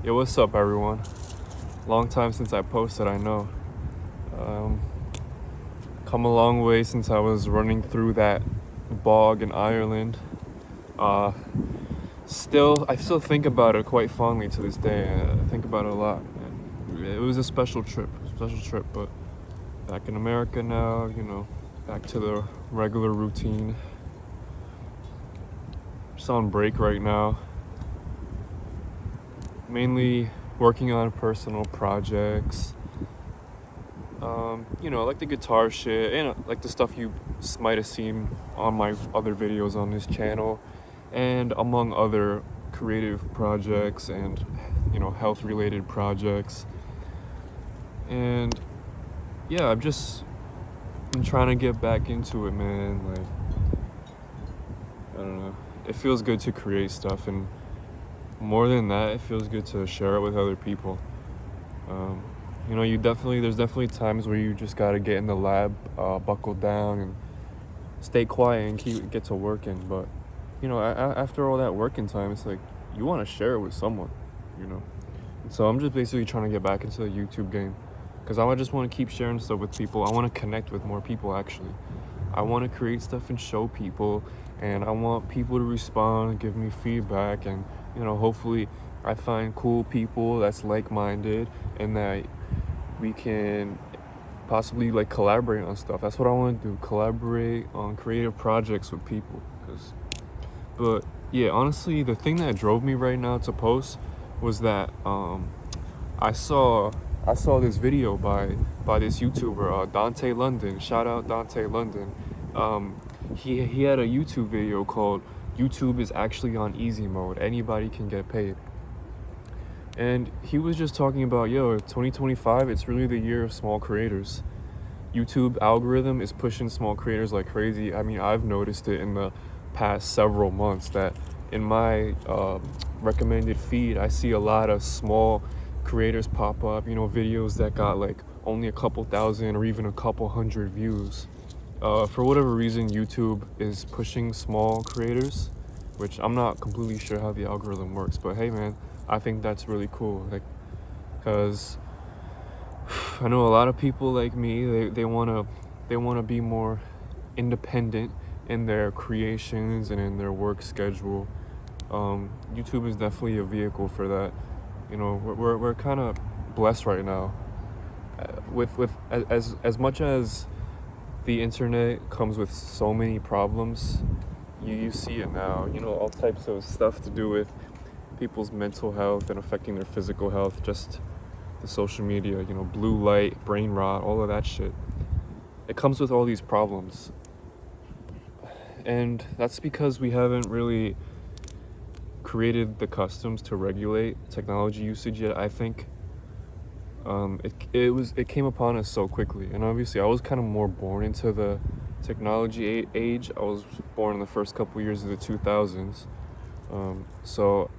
Yo, what's up, everyone? Long time since I posted, I know. Um, Come a long way since I was running through that bog in Ireland. Uh, I still think about it quite fondly to this day. I think about it a lot. And it was a special trip, but back in America now, back to the regular routine. Just on break right now. Mainly working on personal projects. Like the guitar shit and like the stuff you might have seen on my other videos on this channel, and among other creative projects and, health related projects. And yeah, I've just been trying to get back into it, man. Like, I don't know. It feels good to create stuff, and more than that, it feels good to share it with other people. There's definitely times where you just gotta get in the lab, buckle down, and stay quiet and get to working. But after all that working time, it's like you want to share it with someone, And so I'm just basically trying to get back into the YouTube game, because I just want to keep sharing stuff with people. I want to connect with more people. Actually, I want to create stuff and show people, and I want people to respond, give me feedback, and hopefully I find cool people that's like-minded and that we can possibly like collaborate on stuff. That's what I want to do, collaborate on creative projects with people. But yeah, honestly, the thing that drove me right now to post was that I saw this video by this YouTuber, Dante London. Shout out Dante London. He had a YouTube video called "YouTube is actually on easy mode. Anybody can get paid." And he was just talking about, 2025, it's really the year of small creators. YouTube algorithm is pushing small creators like crazy. I mean, I've noticed it in the past several months that in my recommended feed, I see a lot of small creators pop up, videos that got like only a couple thousand or even a couple hundred views. For whatever reason, YouTube is pushing small creators, which I'm not completely sure how the algorithm works, but hey man, I think that's really cool. Like, cause I know a lot of people like me, they wanna be more independent in their creations and in their work schedule. YouTube is definitely a vehicle for that. We're kind of blessed right now. With as much as the internet comes with so many problems, you see it now. All types of stuff to do with people's mental health and affecting their physical health. Just the social media, blue light, brain rot, all of that shit. It comes with all these problems. And that's because we haven't really created the customs to regulate technology usage yet, I think. It came upon us so quickly, and obviously I was kind of more born into the technology age. I was born in the first couple years of the 2000s. So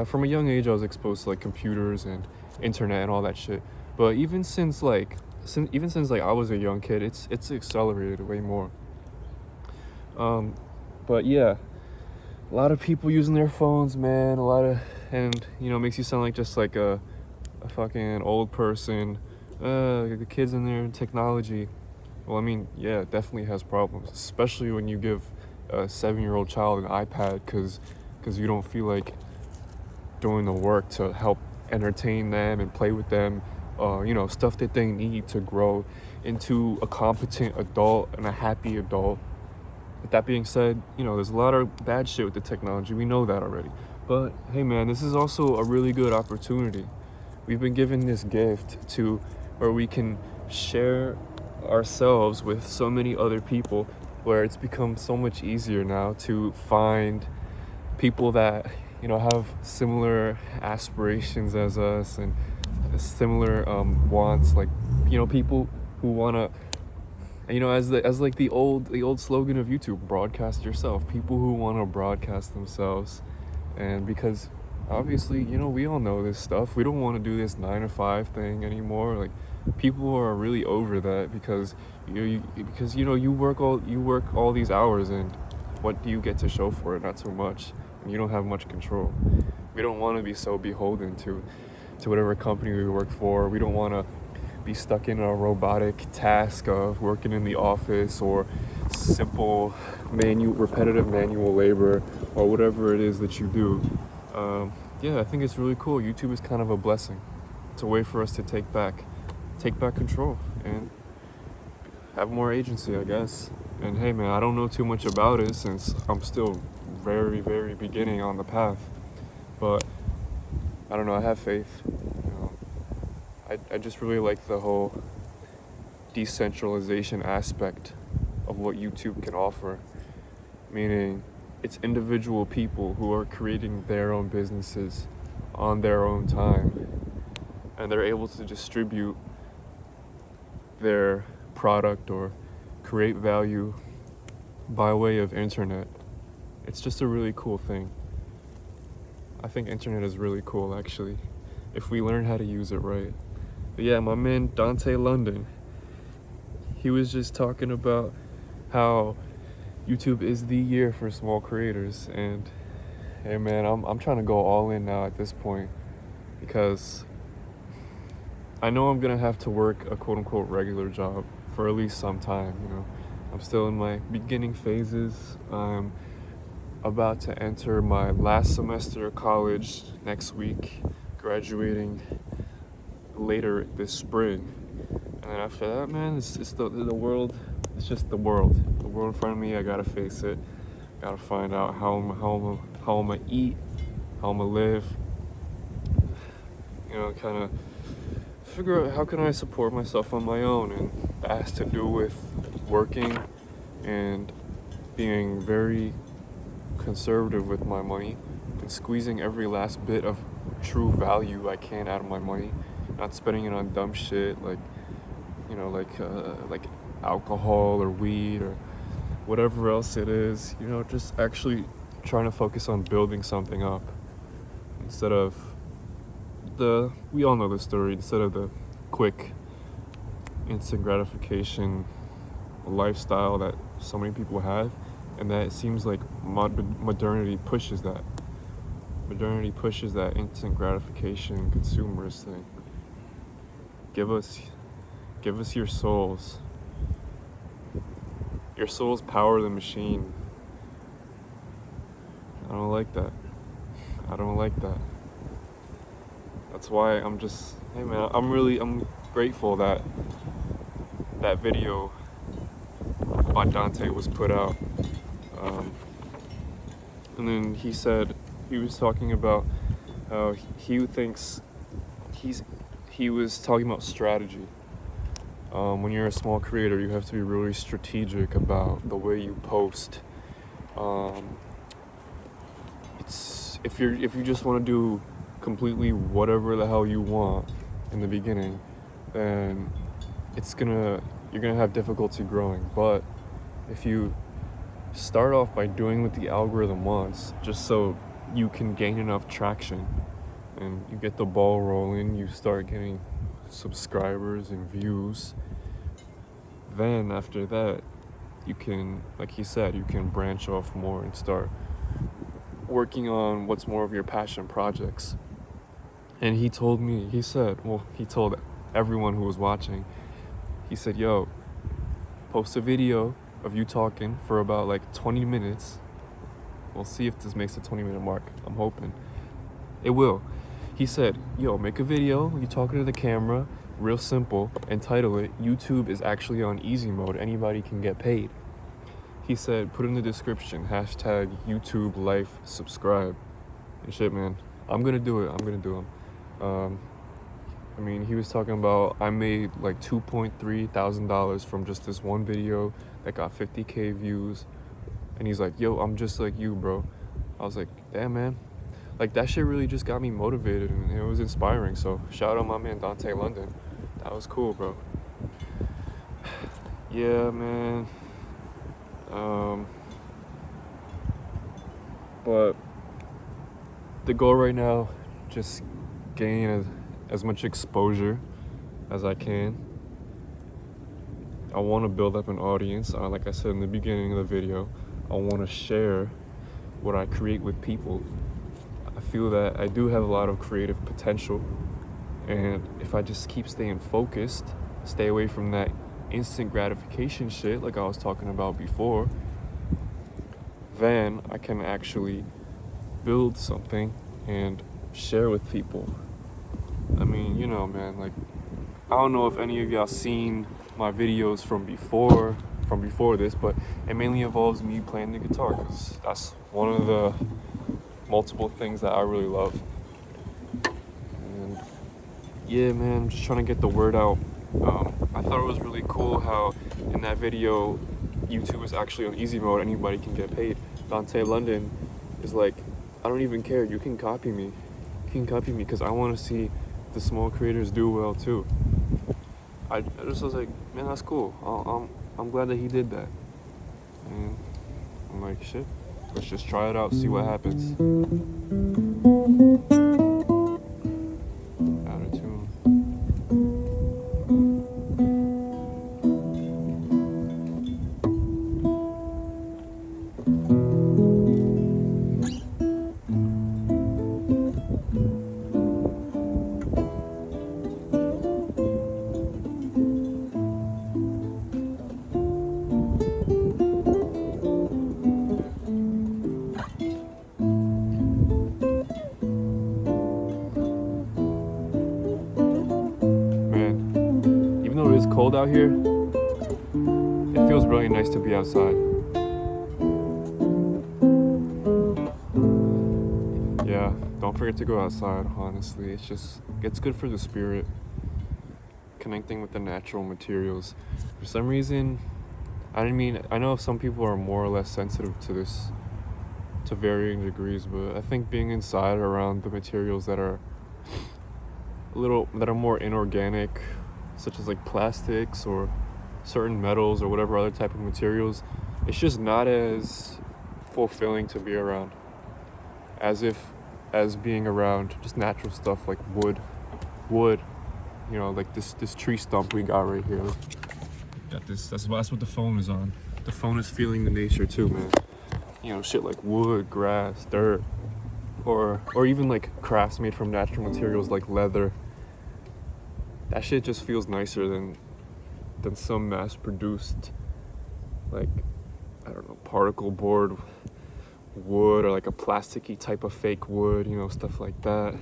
from a young age, I was exposed to like computers and internet and all that shit. But even since I was a young kid, it's accelerated way more. But yeah, a lot of people using their phones, man. And makes you sound like just like a fucking old person. The kids in their technology. Well, I mean, yeah, it definitely has problems, especially when you give a 7-year-old child an iPad because you don't feel like doing the work to help entertain them and play with them, stuff that they need to grow into a competent adult and a happy adult. With that being said, there's a lot of bad shit with the technology. We know that already. But hey man, this is also a really good opportunity. We've been given this gift where we can share ourselves with so many other people, where it's become so much easier now to find people that have similar aspirations as us and similar wants, like people who want to, as like the old slogan of YouTube, broadcast yourself. People who want to broadcast themselves. And because obviously we all know this stuff, we don't want to do this 9-to-5 thing anymore. Like, people are really over that because you work all these hours, and what do you get to show for it? Not so much. And you don't have much control. We don't want to be so beholden to whatever company we work for. We don't want to be stuck in a robotic task of working in the office or simple repetitive manual labor or whatever it is that you do. Yeah, I think it's really cool. YouTube is kind of a blessing. It's a way for us to take back control and have more agency, I guess. And hey man, I don't know too much about it since I'm still very, very beginning on the path. But I don't know, I have faith. I just really like the whole decentralization aspect of what YouTube can offer. Meaning it's individual people who are creating their own businesses on their own time. And they're able to distribute their product or create value by way of internet. It's just a really cool thing. I think internet is really cool actually, if we learn how to use it right. But yeah, my man Dante London, he was just talking about how YouTube is the year for small creators, and hey man, I'm trying to go all in now at this point because I know I'm gonna have to work a quote unquote regular job for at least some time, I'm still in my beginning phases. I'm about to enter my last semester of college next week, graduating later this spring. And then after that, man, it's the world. It's just the world in front of me. I gotta face it. Gotta find out how I'm gonna eat, how I'm gonna live. Kind of figure out how can I support myself on my own, and that has to do with working and being very conservative with my money and squeezing every last bit of true value I can out of my money, not spending it on dumb shit like like alcohol or weed or whatever else it is. Just actually trying to focus on building something up instead of we all know the story, instead of the quick instant gratification lifestyle that so many people have, and that it seems like modernity pushes that. Modernity pushes that instant gratification consumerist thing. Give us your souls. Your souls power the machine. I don't like that. That's why hey man, I'm grateful that video by Dante was put out. And then he was talking about how he thinks he was talking about strategy. When you're a small creator, you have to be really strategic about the way you post. If you just want to do completely whatever the hell you want in the beginning, then you're gonna have difficulty growing. But if you start off by doing what the algorithm wants, just so you can gain enough traction and you get the ball rolling, you start getting subscribers and views, then after that you can, like he said, you can branch off more and start working on what's more of your passion projects. And he told everyone who was watching, he said, yo, post a video of you talking for about like 20 minutes. We'll see if this makes the 20-minute mark. I'm hoping it will. He said, yo, make a video, you talking to the camera, real simple, and title it, YouTube is actually on easy mode, anybody can get paid. He said, put in the description, #YouTube life subscribe. And shit, man, I'm gonna do it. He was talking about, I made like $2,300 from just this one video that got 50K views. And he's like, yo, I'm just like you, bro. I was like, damn, man. Like, that shit really just got me motivated, and it was inspiring. So shout out my man Dante London. That was cool, bro. Yeah, man. But the goal right now, just gain as much exposure as I can. I want to build up an audience. Like I said in the beginning of the video, I want to share what I create with people. I feel that I do have a lot of creative potential, and if I just keep staying focused, stay away from that instant gratification shit like I was talking about before, then I can actually build something and share with people. I mean, you know, man, like, I don't know if any of y'all seen my videos from before this, but it mainly involves me playing the guitar, because that's one of the multiple things that I really love. And yeah, man, I'm just trying to get the word out. I thought it was really cool how in that video, YouTube is actually on easy mode, anybody can get paid. Dante London is like, I don't even care, you can copy me. You can copy me, because I want to see the small creators do well too. I just was like, man, that's cool. I'm glad that he did that. And I'm like, shit, let's just try it out, see what happens. Out of tune. It's cold out here, it feels really nice to be outside. Yeah, don't forget to go outside, honestly. It's good for the spirit, connecting with the natural materials. For some reason, I know some people are more or less sensitive to this to varying degrees, but I think being inside around the materials that are more inorganic, such as like plastics or certain metals or whatever other type of materials, it's just not as fulfilling to be around as being around just natural stuff like wood, you know, like this tree stump we got right here. Got this, that's what the phone is on. The phone is feeling the nature too, man. You know, shit like wood, grass, dirt, or even like crafts made from natural materials like leather. That shit just feels nicer than some mass-produced, like, I don't know, particle board wood, or like a plasticky type of fake wood, you know, stuff like that.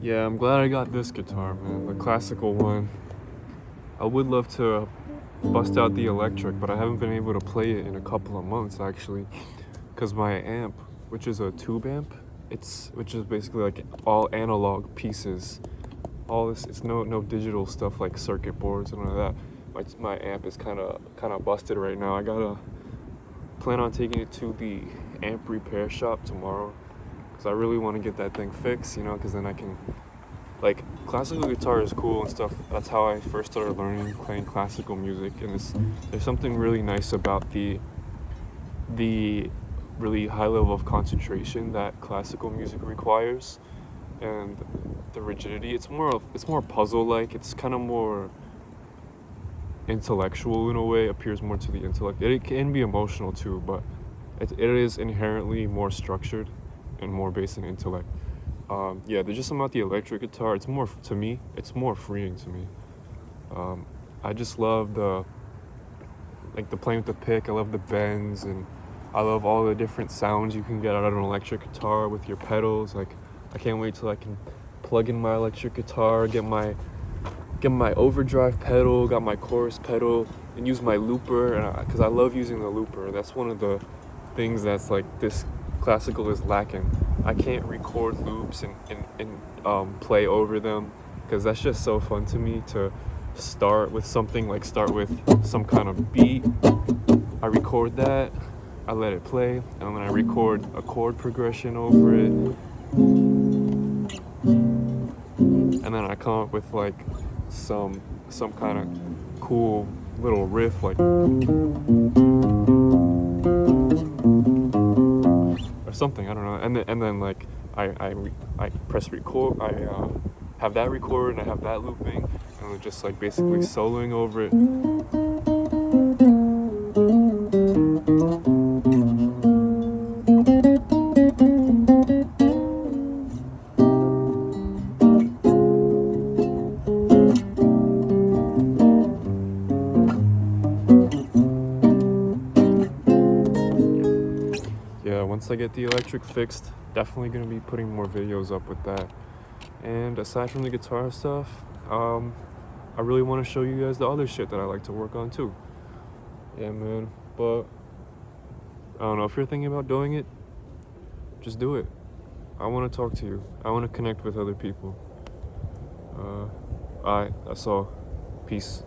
Yeah, I'm glad I got this guitar, man, the classical one. I would love to bust out the electric, but I haven't been able to play it in a couple of months, actually, because my amp, which is a tube amp, which is basically like all analog pieces, all this, it's no digital stuff like circuit boards and all that. My amp is kind of busted right now. I gotta plan on taking it to the amp repair shop tomorrow, because I really want to get that thing fixed, you know, because then I can, like, classical guitar is cool and stuff. That's how I first started learning playing classical music, and there's something really nice about the really high level of concentration that classical music requires, and the rigidity. It's more puzzle-like. It's kind of more intellectual in a way. Appears more to the intellect. It can be emotional too, but it is inherently more structured and more based in intellect. Yeah, there's just something about the electric guitar. It's more freeing to me. I just love the playing with the pick. I love the bends, and I love all the different sounds you can get out of an electric guitar with your pedals. Like, I can't wait till I can plug in my electric guitar, get my overdrive pedal, got my chorus pedal, and use my looper, and because I love using the looper. That's one of the things that's like this classical is lacking. I can't record loops and play over them, because that's just so fun to me to start with something, like start with some kind of beat. I record that, I let it play, and then I record a chord progression over it, and then I come up with like some kind of cool little riff, like, or something, I don't know. And then like I press record, I have that record, and I have that looping, and we're just like basically soloing over it. Yeah, once I get the electric fixed, definitely gonna be putting more videos up with that. And aside from the guitar stuff, I really want to show you guys the other shit that I like to work on too. Yeah, man. But I don't know, if you're thinking about doing it, just do it. I want to talk to you. I want to connect with other people. Alright, that's all. Peace.